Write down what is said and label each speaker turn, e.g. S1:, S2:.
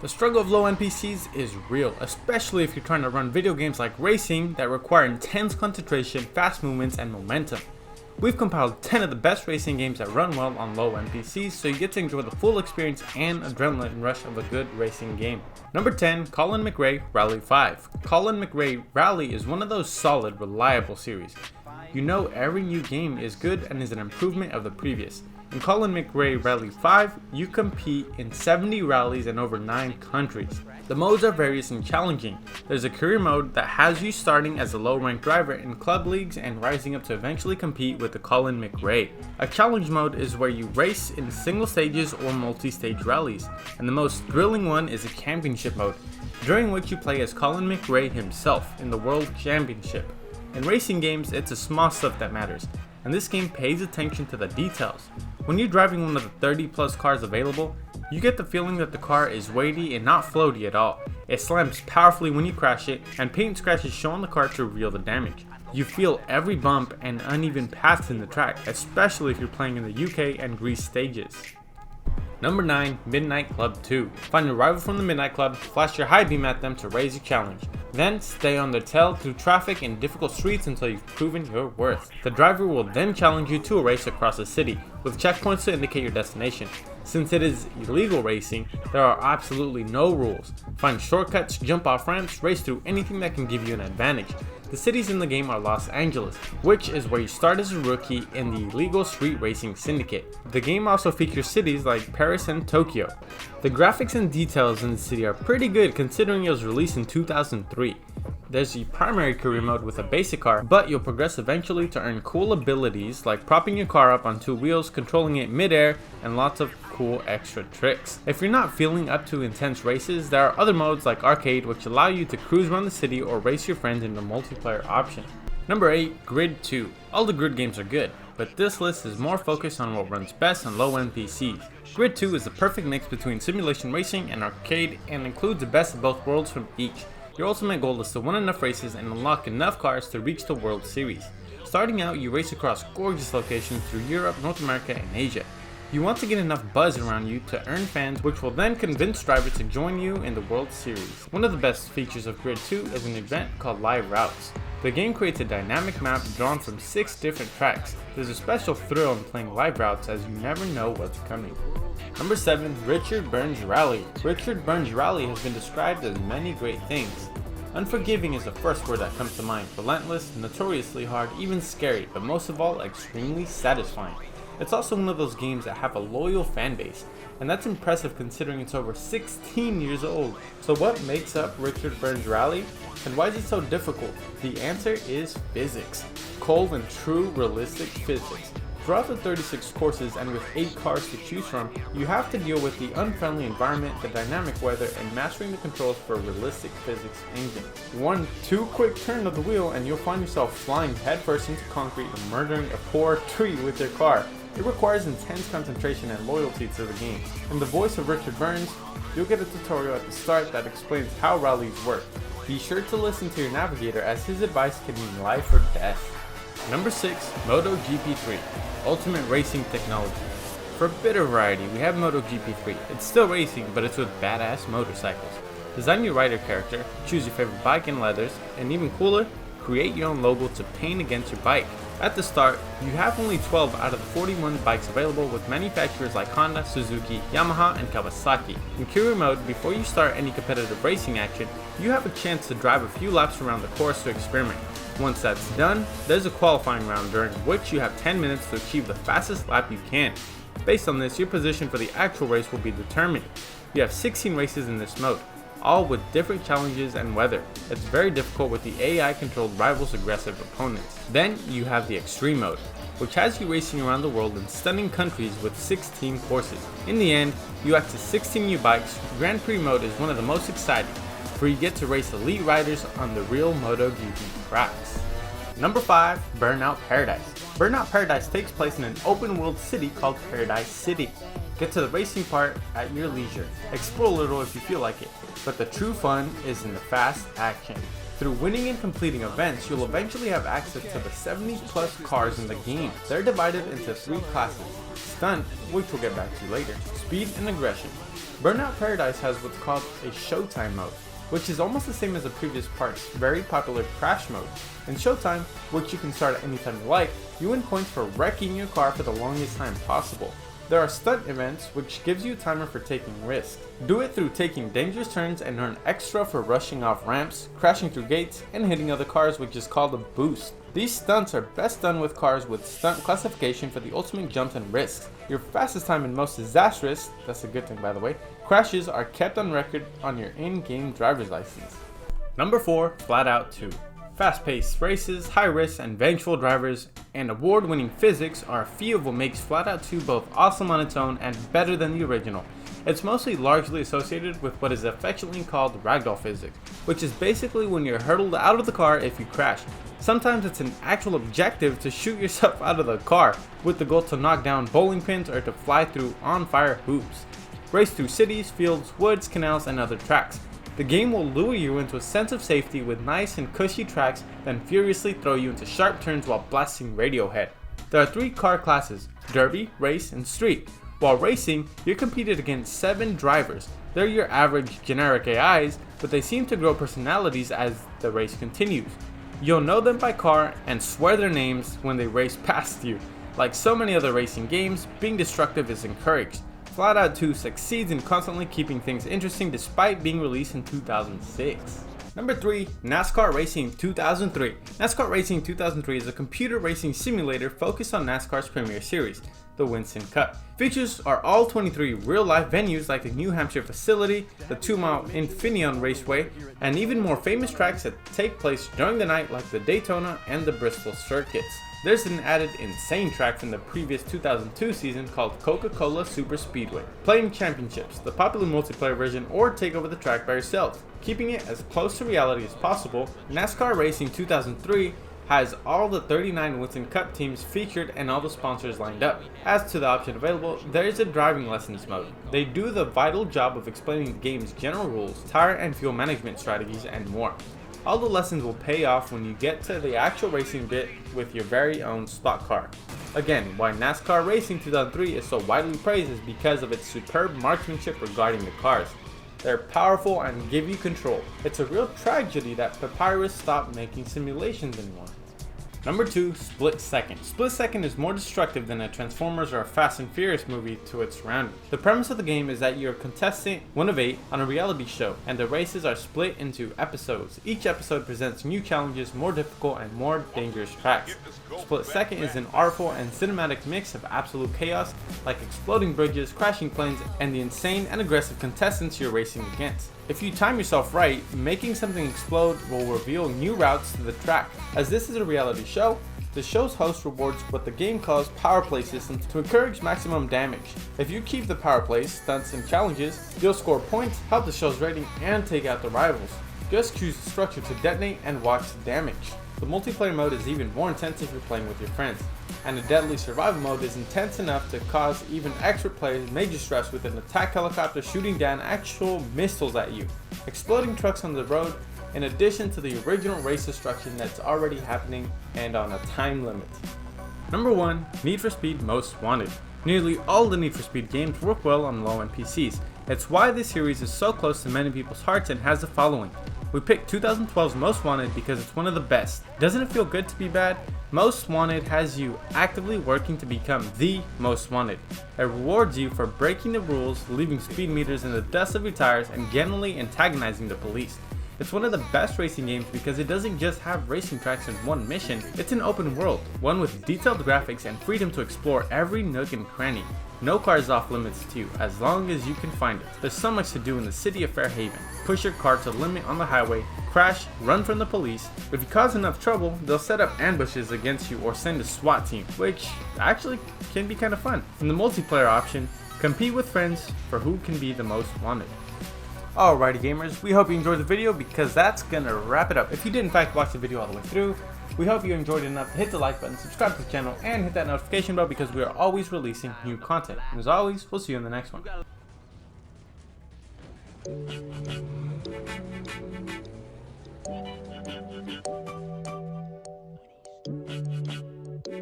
S1: The struggle of low-end PCs is real, especially if you're trying to run video games like racing that require intense concentration, fast movements, and momentum. We've compiled 10 of the best racing games that run well on low-end PCs, so you get to enjoy the full experience and adrenaline rush of a good racing game. Number 10, Colin McRae Rally 5. Colin McRae Rally is one of those solid, reliable series. You know every new game is good and is an improvement of the previous. In Colin McRae Rally 5, you compete in 70 rallies in over 9 countries. The modes are various and challenging. There's a career mode that has you starting as a low-ranked driver in club leagues and rising up to eventually compete with the Colin McRae. A challenge mode is where you race in single stages or multi-stage rallies, and the most thrilling one is a championship mode, during which you play as Colin McRae himself in the World Championship. In racing games, it's the small stuff that matters, and this game pays attention to the details. When you're driving one of the 30 plus cars available, you get the feeling that the car is weighty and not floaty at all. It slams powerfully when you crash it, and paint scratches show on the car to reveal the damage. You feel every bump and uneven paths in the track, especially if you're playing in the UK and Greece stages. Number 9, Midnight Club 2. Find a rival from the Midnight Club, flash your high beam at them to raise your challenge. Then stay on their tail through traffic and difficult streets until you've proven your worth. The driver will then challenge you to a race across the city, with checkpoints to indicate your destination. Since it is illegal racing, there are absolutely no rules. Find shortcuts, jump off ramps, race through anything that can give you an advantage. The cities in the game are Los Angeles, which is where you start as a rookie in the illegal street racing syndicate. The game also features cities like Paris and Tokyo. The graphics and details in the city are pretty good considering it was released in 2003. There's the primary career mode with a basic car, but you'll progress eventually to earn cool abilities like propping your car up on 2 wheels, controlling it mid-air, and lots of cool extra tricks. If you're not feeling up to intense races, there are other modes like arcade which allow you to cruise around the city or race your friends in the multiplayer option. Number 8, Grid 2. All the Grid games are good, but this list is more focused on what runs best on low-end PCs. Grid 2 is the perfect mix between simulation racing and arcade and includes the best of both worlds from each. Your ultimate goal is to win enough races and unlock enough cars to reach the World Series. Starting out, you race across gorgeous locations through Europe, North America, and Asia. You want to get enough buzz around you to earn fans, which will then convince drivers to join you in the World Series. One of the best features of Grid 2 is an event called Live Routes. The game creates a dynamic map drawn from 6 different tracks. There's a special thrill in playing live routes as you never know what's coming. Number 7, Richard Burns Rally. Richard Burns Rally has been described as many great things. Unforgiving is the first word that comes to mind. Relentless, notoriously hard, even scary, but most of all, extremely satisfying. It's also one of those games that have a loyal fan base, and that's impressive considering it's over 16 years old. So what makes up Richard Burns Rally? And why is it so difficult? The answer is physics. Cold and true realistic physics. Throughout the 36 courses and with 8 cars to choose from, you have to deal with the unfriendly environment, the dynamic weather, and mastering the controls for a realistic physics engine. One too quick turn of the wheel and you'll find yourself flying headfirst into concrete and murdering a poor tree with your car. It requires intense concentration and loyalty to the game. In the voice of Richard Burns, you'll get a tutorial at the start that explains how rallies work. Be sure to listen to your navigator as his advice can mean life or death. Number 6, Moto GP3, Ultimate Racing Technology. For a bit of variety, we have Moto GP3. It's still racing, but it's with badass motorcycles. Design your rider character, choose your favorite bike and leathers, and even cooler, create your own logo to paint against your bike. At the start, you have only 12 out of the 41 bikes available with manufacturers like Honda, Suzuki, Yamaha, and Kawasaki. In career mode, before you start any competitive racing action, you have a chance to drive a few laps around the course to experiment. Once that's done, there's a qualifying round during which you have 10 minutes to achieve the fastest lap you can. Based on this, your position for the actual race will be determined. You have 16 races in this mode, all with different challenges and weather. It's very difficult with the AI-controlled rivals' aggressive opponents. Then you have the extreme mode, which has you racing around the world in stunning countries with 16 courses. In the end, you access 16 new bikes. Grand Prix mode is one of the most exciting, where you get to race elite riders on the real Moto GP tracks. Number 5, Burnout Paradise. Burnout Paradise takes place in an open world city called Paradise City. Get to the racing part at your leisure. Explore a little if you feel like it, but the true fun is in the fast action. Through winning and completing events, you'll eventually have access to the 70 plus cars in the game. They're divided into 3 classes: Stunt, which we'll get back to later, Speed, and Aggression. Burnout Paradise has what's called a Showtime mode, which is almost the same as the previous part's very popular Crash mode. In Showtime, which you can start at any time you like, you win points for wrecking your car for the longest time possible. There are stunt events, which gives you a timer for taking risks. Do it through taking dangerous turns and earn extra for rushing off ramps, crashing through gates, and hitting other cars, which is called a boost. These stunts are best done with cars with stunt classification for the ultimate jumps and risks. Your fastest time and most disastrous, that's a good thing by the way, crashes are kept on record on your in-game driver's license. Number 4, Flat Out 2. Fast-paced races, high risks, and vengeful drivers, and award-winning physics are a few of what makes Flat Out 2 both awesome on its own and better than the original. It's mostly largely associated with what is affectionately called ragdoll physics, which is basically when you're hurtled out of the car if you crash. Sometimes it's an actual objective to shoot yourself out of the car, with the goal to knock down bowling pins or to fly through on-fire hoops. Race through cities, fields, woods, canals, and other tracks. The game will lure you into a sense of safety with nice and cushy tracks, then furiously throw you into sharp turns while blasting Radiohead. There are 3 car classes: Derby, Race, and Street. While racing, you're competed against 7 drivers. They're your average generic AIs, but they seem to grow personalities as the race continues. You'll know them by car and swear their names when they race past you. Like so many other racing games, being destructive is encouraged. Flat Out 2 succeeds in constantly keeping things interesting despite being released in 2006. Number 3, NASCAR Racing 2003. NASCAR Racing 2003 is a computer racing simulator focused on NASCAR's premier series, the Winston Cup. Features are all 23 real-life venues like the New Hampshire facility, the 2-mile Infineon Raceway, and even more famous tracks that take place during the night like the Daytona and the Bristol circuits. There's an added insane track from the previous 2002 season called Coca-Cola Super Speedway. Play in championships, the popular multiplayer version, or take over the track by yourself. Keeping it as close to reality as possible, NASCAR Racing 2003 has all the 39 Winston Cup teams featured and all the sponsors lined up. As to the option available, there is a driving lessons mode. They do the vital job of explaining the game's general rules, tire and fuel management strategies, and more. All the lessons will pay off when you get to the actual racing bit with your very own stock car. Again, why NASCAR Racing 2003 is so widely praised is because of its superb marksmanship regarding the cars. They're powerful and give you control. It's a real tragedy that Papyrus stopped making simulations anymore. Number 2, Split Second. Split Second is more destructive than a Transformers or a Fast and Furious movie to its surroundings. The premise of the game is that you're a contestant, 1 of 8, on a reality show, and the races are split into episodes. Each episode presents new challenges, more difficult and more dangerous tracks. Split Second is an artful and cinematic mix of absolute chaos, like exploding bridges, crashing planes, and the insane and aggressive contestants you're racing against. If you time yourself right, making something explode will reveal new routes to the track. As this is a reality show, the show's host rewards what the game calls power play systems to encourage maximum damage. If you keep the power plays, stunts, and challenges, you'll score points, help the show's rating, and take out the rivals. Just choose the structure to detonate and watch the damage. The multiplayer mode is even more intense if you're playing with your friends, and the deadly survival mode is intense enough to cause even expert players major stress with an attack helicopter shooting down actual missiles at you, exploding trucks on the road, in addition to the original race destruction that's already happening and on a time limit. Number 1, Need for Speed Most Wanted. Nearly all the Need for Speed games work well on low-end PCs. It's why this series is so close to many people's hearts and has the following. We picked 2012's Most Wanted because it's one of the best. Doesn't it feel good to be bad? Most Wanted has you actively working to become the Most Wanted. It rewards you for breaking the rules, leaving speed meters in the dust of your tires, and generally antagonizing the police. It's one of the best racing games because it doesn't just have racing tracks and one mission, it's an open world, one with detailed graphics and freedom to explore every nook and cranny. No car is off limits to you, as long as you can find it. There's so much to do in the city of Fairhaven. Push your car to the limit on the highway, crash, run from the police. If you cause enough trouble, they'll set up ambushes against you or send a SWAT team, which actually can be kind of fun. In the multiplayer option, compete with friends for who can be the most wanted. Alrighty gamers, we hope you enjoyed the video because that's gonna wrap it up. If you did in fact watch the video all the way through, we hope you enjoyed it enough to hit the like button, subscribe to the channel, and hit that notification bell because we are always releasing new content. And as always, we'll see you in the next one.